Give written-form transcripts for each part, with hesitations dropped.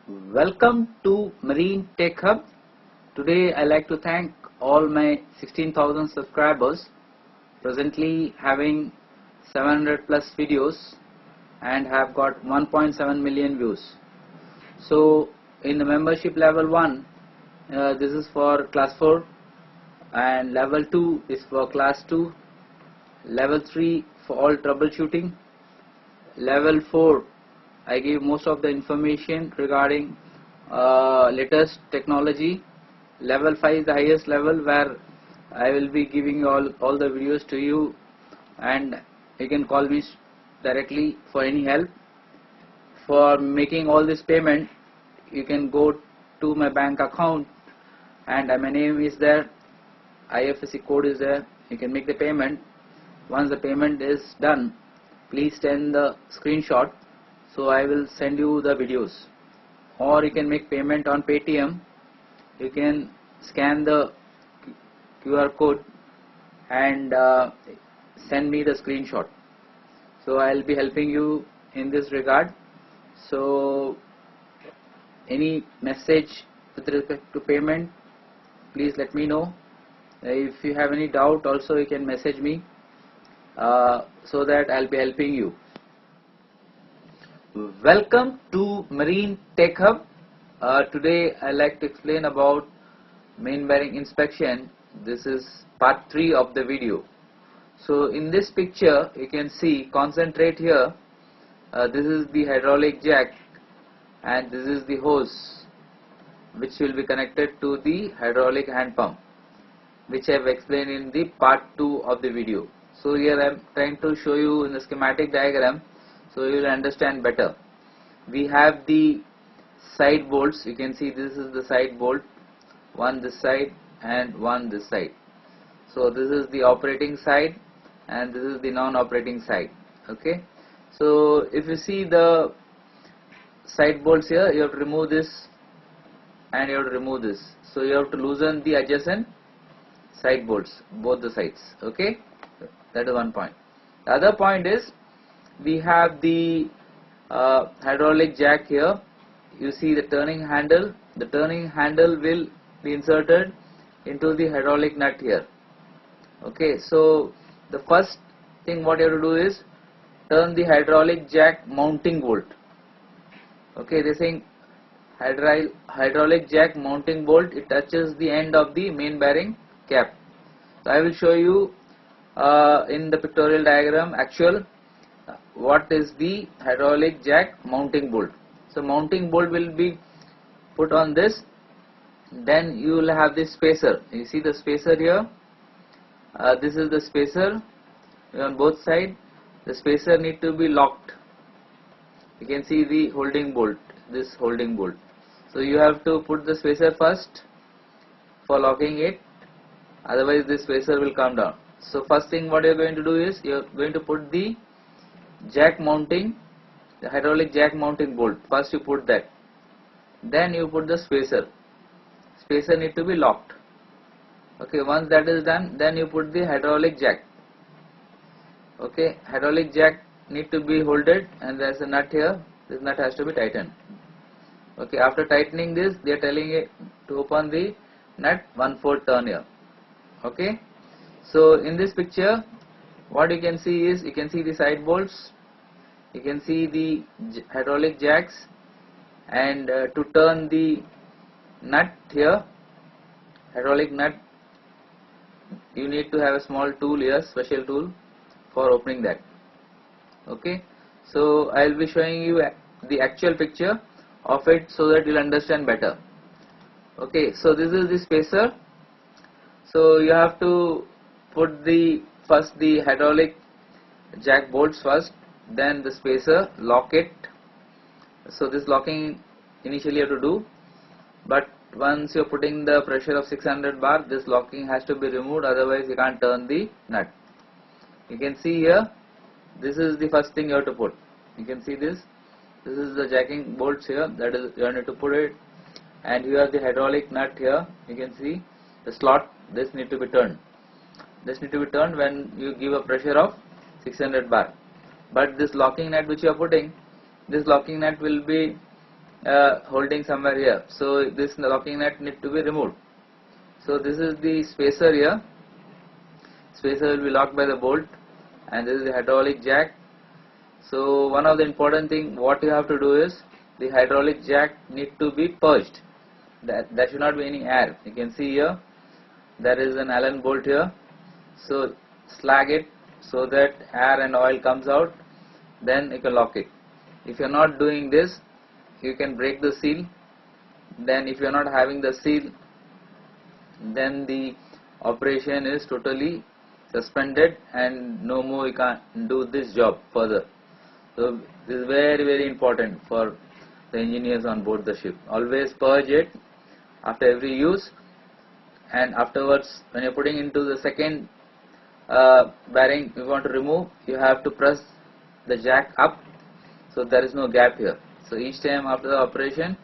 Welcome to Marine Tech Hub. Today I like to thank all my 16,000 subscribers, presently having 700 plus videos and have got 1.7 million views. So in the membership level 1, this is for class 4, and level 2 is for class 2, level 3 for all troubleshooting, level 4 I give most of the information regarding latest technology. Level 5 is the highest level where I will be giving all the videos to you, and you can call me directly for any help. For making all this payment, you can go to my bank account and my name is there, IFSC code is there. You can make the payment. Once the payment is done, please send the screenshot, so I will send you the videos. Or you can make payment on Paytm. You can scan the QR code and send me the screenshot. So I will be helping you in this regard. So any message with respect to payment, please let me know. If you have any doubt also, you can message me so that I will be helping you. Welcome to Marine Tech Hub. Today I like to explain about main bearing inspection. This is part 3 of the video. So in this picture you can see, concentrate here, this is the hydraulic jack and this is the hose which will be connected to the hydraulic hand pump, which I have explained in the part 2 of the video. So here I am trying to show you in the schematic diagram, so you will understand better. We have the side bolts. You can see this is the side bolt, one this side and one this side. So this is the operating side and this is the non-operating side. Okay, so if you see the side bolts here, you have to remove this and you have to remove this. So you have to loosen the adjacent side bolts, both the sides. Okay, that is one point. The other point is, we have the hydraulic jack here. You see the turning handle. The turning handle will be inserted into the hydraulic nut here. Okay, so the first thing what you have to do is turn the hydraulic jack mounting bolt. Okay, they are saying hydraulic jack mounting bolt, it touches the end of the main bearing cap. So I will show you in the pictorial diagram actual what is the hydraulic jack mounting bolt. So mounting bolt will be put on this, then you will have this spacer. You see the spacer here, this is the spacer on both sides. The spacer need to be locked. You can see the holding bolt, this holding bolt. So you have to put the spacer first for locking it, otherwise this spacer will come down. So first thing what you are going to do is, you are going to put the jack mounting, the hydraulic jack mounting bolt. First you put that, then you put the spacer. Spacer need to be locked. Okay, once that is done, then you put the hydraulic jack. Okay, hydraulic jack need to be holded and there is a nut here. This nut has to be tightened. Okay, after tightening this, they are telling it to open the nut 1/4 turn here. Okay, so in this picture what you can see is, you can see the side bolts, you can see the hydraulic jacks, and to turn the nut here, hydraulic nut, you need to have a small tool here, special tool for opening that. Okay, so I will be showing you the actual picture of it so that you will understand better. Okay, so this is the spacer. So you have to put the first the hydraulic jack bolts first, then the spacer, lock it. So this locking initially you have to do, but once you are putting the pressure of 600 bar, this locking has to be removed, otherwise you can't turn the nut. You can see here, this is the first thing you have to put. You can see this is the jacking bolts here, that is you need to put it, and here the hydraulic nut here. You can see the slot, this need to be turned. This need to be turned when you give a pressure of 600 bar. But this locking nut which you are putting, this locking nut will be holding somewhere here. So this locking nut need to be removed. So this is the spacer here. Spacer will be locked by the bolt, and this is the hydraulic jack. So one of the important thing what you have to do is the hydraulic jack need to be purged. There should not be any air. You can see here there is an Allen bolt here. So slag it so that air and oil comes out, then you can lock it. If you are not doing this, you can break the seal. Then if you are not having the seal, then the operation is totally suspended and no more you can't do this job further. So this is very important for the engineers on board the ship. Always purge it after every use, and afterwards when you are putting into the second bearing you want to remove, you have to press the jack up so there is no gap here. So each time after the operation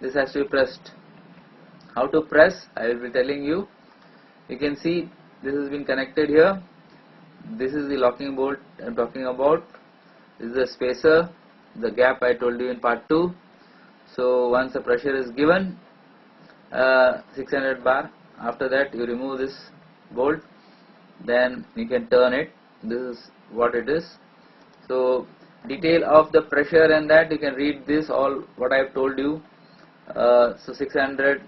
this has to be pressed. How to press I will be telling you. You can see this has been connected here. This is the locking bolt I am talking about. This is the spacer, the gap I told you in part 2. So once the pressure is given 600 bar, after that you remove this bolt, then you can turn it. This is what it is. So detail of the pressure and that you can read this all what I have told you. So 600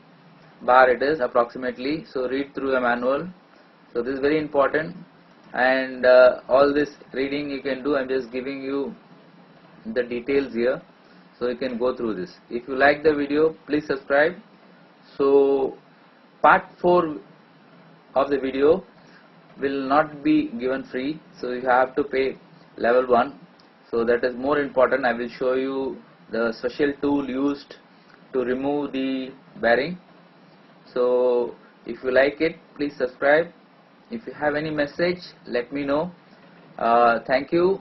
bar it is approximately. So read through a manual. So this is very important, and all this reading you can do. I am just giving you the details here, so you can go through this. If you like the video, please subscribe. So part 4 of the video will not be given free, so you have to pay level 1. So that is more important. I will show you the special tool used to remove the bearing. So if you like it, please subscribe. If you have any message, let me know. Thank you.